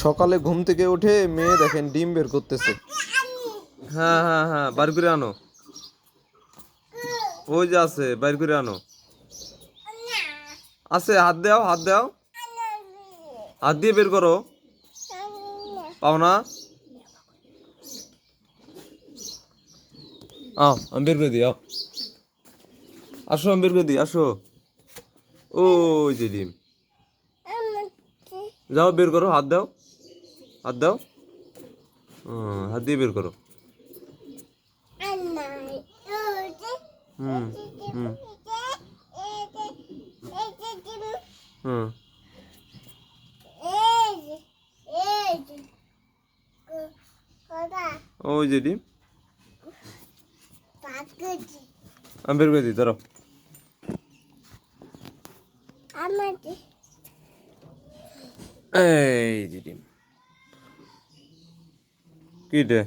সকালে ঘুম থেকে উঠে মেয়ে দেখেন ডিম বের করতেছে। হ্যাঁ হ্যাঁ হ্যাঁ, বাইর করে আনো। ওই যে আছে, বাইর করে আনো। আছে, হাত দাও, হাত দাও, হাত দিয়ে বের করো। পাও না? আমি বের করে দিই, আসো, আমি বের করে দিই, আসো। ওই যে ডিম। যাও বের করো, হাত দাও, হাত দাও। হাত দিয়ে বের করো। হুম হুম হুম। ওই যে ডিম। আমি বের করে দিই, ধরো। এই যে ডিম। কি রে?